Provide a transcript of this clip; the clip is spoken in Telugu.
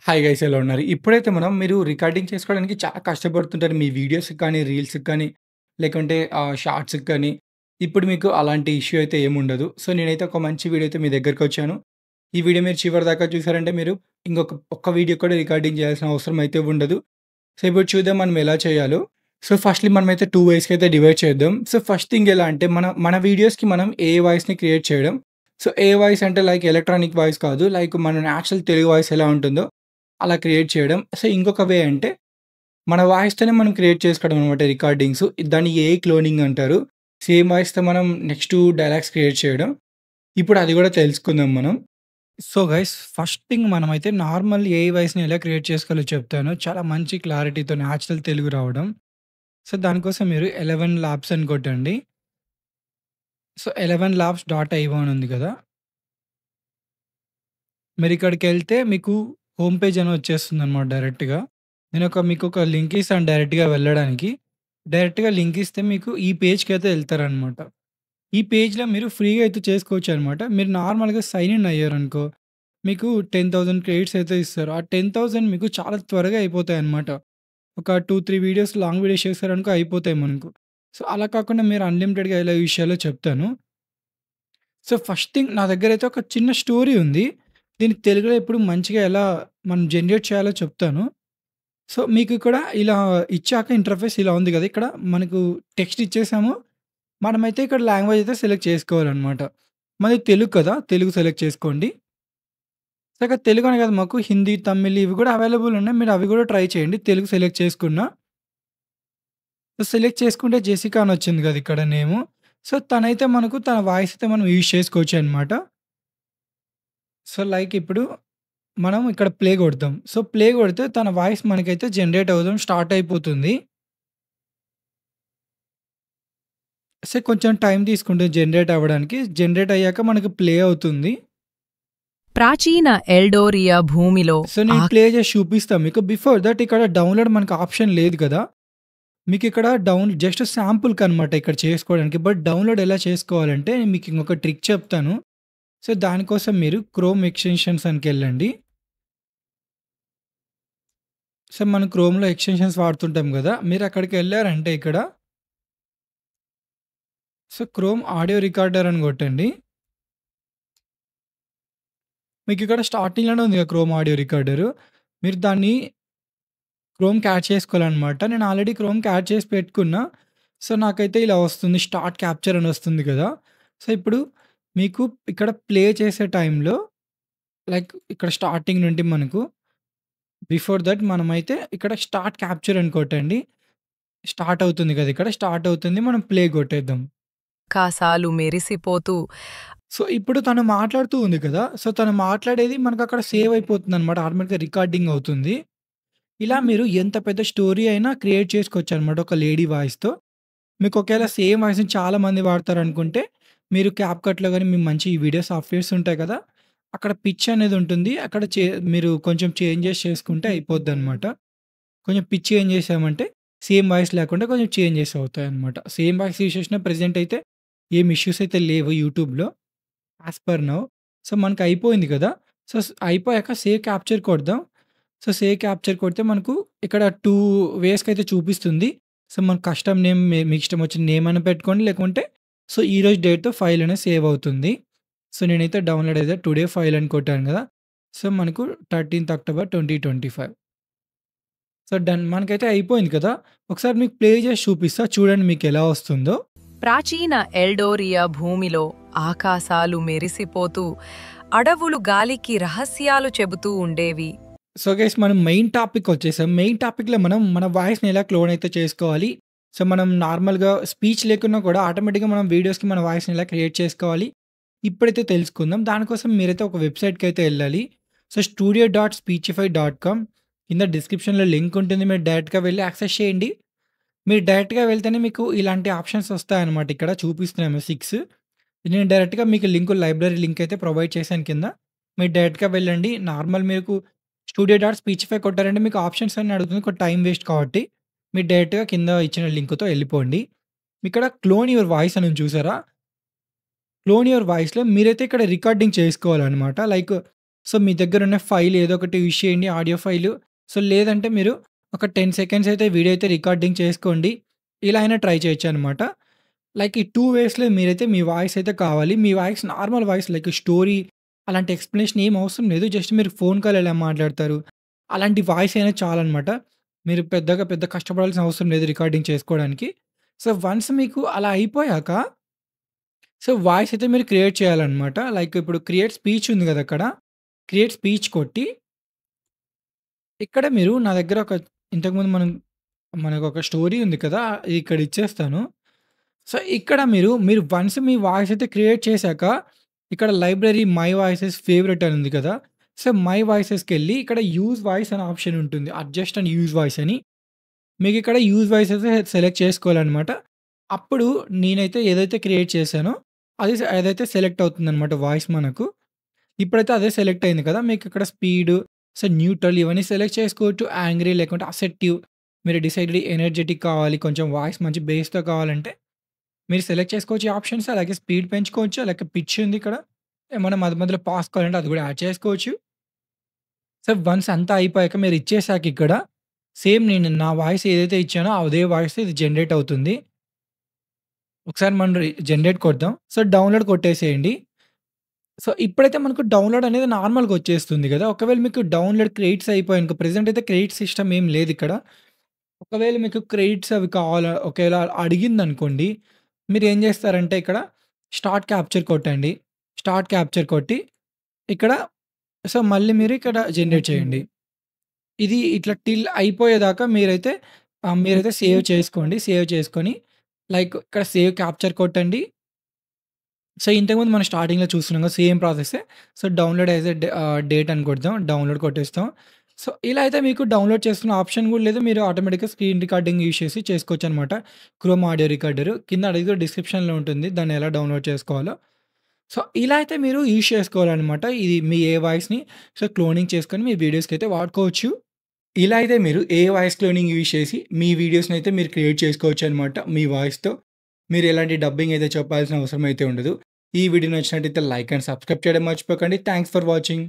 హాయ్ గైస్ ఎలా ఉన్నారు? ఇప్పుడైతే మీరు రికార్డింగ్ చేసుకోవడానికి చాలా కష్టపడుతుంటారు. మీ వీడియోస్‌కి కానీ, రీల్స్‌కి కానీ, లేకుంటే షార్ట్స్‌కి కానీ. ఇప్పుడు మీకు అలాంటి ఇష్యూ అయితే ఏముండదు. సో, నేనైతే ఒక మంచి వీడియో అయితే మీ దగ్గరికొచ్చాను. ఈ వీడియో మీరు చివరి దాకా చూసారంటే మీరు ఒక్క వీడియో కూడా రికార్డింగ్ చేయాల్సిన అవసరం అయితే ఉండదు. సో, ఇప్పుడు చూద్దాం మనం ఎలా చేయాలో. సో, ఫస్ట్‌లీ మనమైతే 2 వేస్‌కి అయితే డివైడ్ చేద్దాం. సో, ఫస్ట్ థింగ్ ఎలా అంటే మన వీడియోస్‌కి మనం వాయిస్‌ని క్రియేట్ చేయడం. సో, వాయిస్ అంటే లైక్ ఎలక్ట్రానిక్ వాయిస్ కాదు. లైక్ మన నేచురల్ తెలుగు వాయిస్ ఎలా ఉంటుందో అలా క్రియేట్ చేయడం. సో, ఇంకొక వే అంటే, మన వాయిస్‌తోనే మనం క్రియేట్ చేసుకోవడం అనమాట రికార్డింగ్స్. దాన్ని ఏఐ క్లోనింగ్ అంటారు. సేమ్ వాయిస్‌తో మనం నెక్స్టు డైలాగ్స్ క్రియేట్ చేయడం. ఇప్పుడు అది గూడా తెలుసుకుందాం మనం. సో, గైస్ ఫస్ట్ థింగ్ మనమైతే నార్మల్ ఏఐ వాయిస్‌ని ఎలా క్రియేట్ చేసుకోవాలో చెప్తాను. చాలా మంచి క్లారిటీతో నేచురల్ తెలుగు రావడం. సో, దానికోసం మీరు 11 ల్యాబ్స్ అని కొట్టండి. సో, 11 ల్యాబ్స్ డాట్ ఐఓ అని ఉంది కదా! మీరిక్కడికెళ్తే మీకు హోమ్ పేజ్ అని వచ్చేస్తుందనమాట డైరెక్ట్‌గా. మీకొక లింక్ ఇస్తాను డైరెక్ట్‌గా వెళ్ళడానికి. డైరెక్ట్‌గా లింక్ ఇస్తే మీకు ఈ పేజ్‌కైతే ఎళ్తారనమాట. ఈ పేజ్‌లో మీరు ఫ్రీగా అయితే చేసుకోవచ్చనమాట. మీరు నార్మల్‌గా సైన్ ఇన్ అయ్యారనుకో, మీకు 10,000 క్రెడిట్స్ అయితే ఇస్తారు. ఆ 10,000 మీకు చాలా త్వరగా అయిపోతాయన్నమాట. ఒక 2, 3 వీడియోస్ లాంగ్ వీడియోస్ చేశారనుకో అయిపోతాయి మనకు. సో, అలా కాకుండా మీరు అన్‌లిమిటెడ్‌గా ఎలా యూజ్ చేయాలో చెప్తాను. సో, ఫస్ట్ థింగ్ నా దగ్గరైతే ఒక చిన్న స్టోరీ ఉంది. దీన్ని తెలుగులో ఇప్పుడు మంచిగా ఎలా మనం జనరేట్ చేయాలో చెప్తాను. సో, మీకు ఇక్కడ ఇలా ఇచ్చాక ఇంటర్ఫేస్ ఇలా ఉంది గదా! ఇక్కడ మనకు టెక్స్ట్ ఇచ్చేసాము. మనమైతే ఇక్కడ లాంగ్వేజ్ అయితే సెలెక్ట్ చేసుకోవాలనమాట. మాది తెలుగు కదా! తెలుగు సెలెక్ట్ చేసుకోండి. సో, ఇక్కడ తెలుగు అనే కాదు మాకు హిందీ, తమిళ్ ఇవి కూడా అవైలబుల్ ఉన్నాయి. మీరు అవి కూడా ట్రై చేయండి. తెలుగు సెలెక్ట్ చేసుకున్నా. సో, సెలెక్ట్ చేసుకుంటే జెసికా అని వచ్చింది కదా! ఇక్కడ నేము. సో, తనైతే మనకు తన వాయిస్ అయితే మనం యూజ్ చేసుకోవచ్చనమాట. సో, లైక్ ఇప్పుడు మనం ఇక్కడ ప్లే కొడతాం. సో, ప్లే కొడితే తన వాయిస్ మనకైతే జనరేట్ అవ్వడం స్టార్ట్ అయిపోతుంది. సో, కొంచెం టైం తీసుకుంటుంది జనరేట్ అవ్వడానికి. జనరేట్ అయ్యాక మనకు ప్లే అవుతుంది. ప్రాచీన ఎల్డోరియా భూమిలో సో, నేను ప్లే చేసి చూపిస్తా మీకు. బిఫోర్ థట్ ఇక్కడ డౌన్‌లోడ్ మనకు ఆప్షన్ లేదు కదా! మీకిక్కడ జస్ట్ శాంపుల్‌కనమాట ఇక్కడ చేసుకోవడానికి. బట్ డౌన్‌లోడ్ ఎలా చేసుకోవాలంటే మీకు ఇంకొక ట్రిక్ చెప్తాను. సో, దానికోసం మీరు క్రోమ్ ఎక్స్‌టెన్షన్స్ అనికెళ్ళండి. సో, మనం క్రోమ్‌లో ఎక్స్‌టెన్షన్స్ వాడుతుంటాం గదా! మీరక్కడికెళ్లారంటే ఇక్కడ సో, క్రోమ్ ఆడియో రికార్డర్ అని కొట్టండి. మీకిక్కడ స్టార్టింగ్‌లోనే ఉంది కదా! Chrome audio recorder. మీరు దాన్ని క్రోమ్‌కి యాడ్ చేసుకోవాలనమాట. నేను ఆల్రెడీ క్రోమ్‌కి యాడ్ చేసి పెట్టుకున్నా. సో, నాకైతే ఇలా వస్తుంది. స్టార్ట్ క్యాప్చర్ అని వస్తుంది కదా! సో, ఇప్పుడు మీకు ఇక్కడ ప్లే చేసే టైంలో లైక్ ఇక్కడ స్టార్టింగ్ నుండి మనకు బిఫోర్ థట్ మనమైతే ఇక్కడ స్టార్ట్ క్యాప్చర్ అని కొట్టండి. స్టార్ట్ అవుతుంది కదా! ఇక్కడ స్టార్ట్ అవుతుంది. మనం ప్లే కొట్టేద్దాం. కాసాలు మెరిసిపోతూ సో, ఇప్పుడు తను మాట్లాడుతూ ఉంది కదా! సో, తను మాట్లాడేది మనకక్కడ సేవ్ అయిపోతుందనమాట. ఆటోమేటిక్‌గా రికార్డింగ్ అవుతుంది. ఇలా మీరు ఎంత పెద్ద స్టోరీ అయినా క్రియేట్ చేసుకోవచ్చనమాట ఒక లేడీ వాయిస్‌తో. మీకు ఒకేళ సేమ్ వాయిస్‌ని చాలా మంది వాడతారనుకుంటే, మీరు క్యాప్‌కట్‌లో గాని మీ మంచి వీడియో సాఫ్ట్‌వేర్స్ ఉంటాయి కదా! అక్కడ పిచ్ అనేది ఉంటుంది. అక్కడ మీరు కొంచెం చేంజెస్ చేసుకుంటే అయిపోద్దనమాట. కొంచెం పిచ్ చేంజ్ చేసామంటే సేమ్ వాయిస్ లేకుండా కొంచెం చేంజెస్ అవుతాయన్నమాట. సేమ్ వాయిస్ యూజ్ చేసినా ప్రెజెంట్ అయితే ఏం ఇష్యూస్ అయితే లేవు యూట్యూబ్‌లో యాస్ పర్ నౌ. సో, మనకు అయిపోయింది కదా! సో, అయిపోయాక సేవ్ క్యాప్చర్ కొడదాం. సో, సేవ్ క్యాప్చర్ కొడితే మనకు ఇక్కడ 2 వేస్‌కైతే చూపిస్తుంది. సో, మన కస్టమ్ నేమ్ మీకు ఇష్టం వచ్చిన నేమ్ అయినా పెట్టుకోండి. లేకుంటే సో, ఈరోజు డేట్‌తో ఫైల్ అనేది సేవ్ అవుతుంది. సో, నేనైతే డౌన్‌లోడ్ అయితే టుడే ఫైల్ అని కొట్టాను కదా! సో, మనకు 13థ్ అక్టోబర్ 2025 సో, డన్. మనకైతే అయిపోయింది కదా! ఒకసారి మీకు ప్లే చేసి చూపిస్తా. చూడండి మీకెలా వస్తుందో. ప్రాచీన ఎల్డోరియా భూమిలో ఆకాశాలు మెరిసిపోతూ అడవులు గాలికి రహస్యాలు చెబుతూ ఉండేవి. సో, గైస్ మనం మెయిన్ టాపిక్ వచ్చేసాం. మెయిన్ టాపిక్‌లో మనం మన వాయిస్‌ని ఎలా క్లోన్ అయితే చేసుకోవాలి. సో, మనం నార్మల్‌గా స్పీచ్ లేకున్నా కూడా ఆటోమేటిక్‌గా మనం వీడియోస్‌కి మన వాయిస్‌ని ఎలా క్రియేట్ చేసుకోవాలి. ఇప్పుడైతే తెలుసుకుందాం. దానికోసం మీరైతే ఒక వెబ్‌సైట్‌కైతే ఎళ్ళాలి. సో, studio.speechify.com కింద డిస్క్రిప్షన్‌లో లింక్ ఉంటుంది. మీరు డైరెక్ట్‌గా వెళ్లి యాక్సెస్ చేయండి. మీరు డైరెక్ట్‌గా వెళ్తేనే మీకు ఇలాంటి ఆప్షన్స్ వస్తాయన్నమాట. ఇక్కడ చూపిస్తున్నాము 6 నేను డైరెక్ట్‌గా మీకు లైబ్రరీ లింక్ అయితే ప్రొవైడ్ చేశాను కింద. మీరు డైరెక్ట్‌గా వెళ్ళండి. నార్మల్ మీకు స్టూడియో.స్పీచిఫై కొట్టారంటే మీకు ఆప్షన్స్ అన్నీ అడుగుతుంది. కొంచెం టైం వేస్ట్ కాబట్టి మీరు డైరెక్ట్‌గా కింద ఇచ్చిన లింక్‌తో ఎళ్ళిపోండి. ఇక్కడ క్లోన్ యువర్ వాయిస్ అని ఉంది చూసారా? క్లోన్ యువర్ వాయిస్‌లో మీరైతే ఇక్కడ రికార్డింగ్ చేసుకోవాలనమాట. లైక్ సో, మీ దగ్గరున్న ఫైల్ ఏదో ఒకటి యూజ్ చేయండి ఆడియో ఫైలు. సో, లేదంటే మీరు ఒక 10 సెకండ్స్ అయితే వీడియో అయితే రికార్డింగ్ చేసుకోండి. ఇలా అయినా ట్రై చేయొచ్చనమాట. లైక్ ఈ 2 వేస్‌లో మీరైతే మీ వాయిస్ అయితే కావాలి. మీ voice normal voice like story అలాంటి ఎక్స్‌ప్లనేషన్ ఏం అవసరం లేదు. జస్ట్ మీరు ఫోన్ కాల్ ఎలా మాట్లాడతారు, అలాంటి వాయిస్ అయినా చాలనమాట. మీరు పెద్ద కష్టపడాల్సిన అవసరం లేదు రికార్డింగ్ చేసుకోవడానికి. సో, వన్స్ మీకు అలా అయిపోయాక సో, వాయిస్ అయితే మీరు క్రియేట్ చేయాలనమాట. లైక్ ఇప్పుడు క్రియేట్ స్పీచ్ ఉంది గదా! అక్కడ. క్రియేట్ స్పీచ్ కొట్టి, ఇక్కడ మీరు నా దగ్గర ఒక ఇంతకుముందు మనకొక స్టోరీ ఉంది కదా! ఇక్కడ ఇచ్చేస్తాను. సో, ఇక్కడ మీరు వన్స్ మీ వాయిస్ అయితే క్రియేట్ చేశాక, ఇక్కడ లైబ్రరీ మై వాయిసెస్ ఫేవరెట్ అని ఉంది కదా! సో, మై వాయిసెస్‌కెళ్ళి ఇక్కడ యూజ్ వాయిస్ అనే ఆప్షన్ ఉంటుంది. అడ్జస్ట్ అండ్ యూజ్ వాయిస్ అని. మీకిక్కడ యూజ్ వాయిసెస్ సెలెక్ట్ చేసుకోవాలనమాట. అప్పుడు నేనైతే ఏదైతే క్రియేట్ చేశానో అదైతే సెలెక్ట్ అవుతుందనమాట వాయిస్ మనకు. ఇప్పుడైతే అదే సెలెక్ట్ అయింది కదా! మీకిక్కడ స్పీడు, సో, న్యూట్రల్ ఇవన్నీ సెలెక్ట్ చేసుకోవచ్చు. యాంగ్రీ లేకుంటే అసెర్టివ్ మీరు డిసైడెడ్ ఎనర్జెటిక్ కావాలి, కొంచెం వాయిస్ మంచి బేస్‌తో కావాలంటే మీరు సెలెక్ట్ చేసుకోవచ్చు ఈ ఆప్షన్స్. అలాగే స్పీడ్ పెంచుకోవచ్చు. అలాగే పిచ్ ఉంది ఇక్కడ. ఏమన్నా మధ్య మధ్యలో పాజ్ కావాలంటే అది కూడా యాడ్ చేసుకోవచ్చు. సో, వన్స్ అంతా అయిపోయాక మీరు ఇచ్చేసాక ఇక్కడ సేమ్ నేను నా వాయిస్ ఏదైతే ఇచ్చానో అదే వాయిస్ ఇది జనరేట్ అవుతుంది. ఒకసారి మనం జనరేట్ కొడదాం. So, download కొట్టేసేయండి. సో, ఇప్పుడైతే మనకు డౌన్‌లోడ్ అనేది నార్మల్‌గా వచ్చేస్తుంది గదా! ఒకవేళ మీకు డౌన్‌లోడ్ క్రెడిట్స్ అయిపోయాయనుకో ప్రెజెంట్ అయితే క్రెడిట్ సిస్టమ్ ఏం లేదిక్కడ. ఒకవేళ మీకు క్రెడిట్స్ అవి కావాలా ఒకేళ అడిగిందనుకోండి, మీరేం జేస్తారంటే ఇక్కడ స్టార్ట్ క్యాప్చర్ కొట్టండి. స్టార్ట్ క్యాప్చర్ కొట్టి ఇక్కడ సో, మళ్ళీ మీరు ఇక్కడ జనరేట్ చేయండి. ఇది ఇట్లా టిల్ అయిపోయేదాకా మీరైతే సేవ్ చేసుకోండి. సేవ్ చేసుకొని లైక్ ఇక్కడ సేవ్ క్యాప్చర్ కొట్టండి. సో, ఇంతకుముందు మనం స్టార్టింగ్‌లో చూస్తున్నాం కదా! సేమ్ ప్రాసెస్సే. సో, డౌన్‌లోడ్ యాస్ డేట్ అని కొడదాం. డౌన్‌లోడ్ కొట్టేస్తాం. సో, ఇలా అయితే మీకు డౌన్‌లోడ్ చేసుకునే ఆప్షన్ కూడా లేదు. మీరు ఆటోమేటిక్‌గా స్క్రీన్ రికార్డింగ్ యూజ్ చేసి చేసుకోవచ్చనమాట. Chrome audio recorder. కింద అడిగితే డిస్క్రిప్షన్‌లో ఉంటుంది. దాన్ని ఎలా డౌన్‌లోడ్ చేసుకోవాలో. సో, ఇలా అయితే మీరు యూజ్ చేసుకోవాలనమాట. ఇది మీ ఏ వాయిస్‌ని సో, క్లోనింగ్ చేసుకొని మీ వీడియోస్‌కైతే వాడుకోవచ్చు. ఇలా అయితే మీరు ఏ వాయిస్ క్లోనింగ్ యూజ్ చేసి మీ వీడియోస్‌నైతే మీరు క్రియేట్ చేసుకోవచ్చనమాట మీ వాయిస్‌తో. మీరు ఎలాంటి డబ్బింగ్ అయితే చెప్పాల్సిన అవసరం అయితే ఉండదు. ఈ వీడియో నచ్చినట్టయితే లైక్ అండ్ సబ్స్క్రైబ్ చేయడం మర్చిపోకండి. Thanks for watching.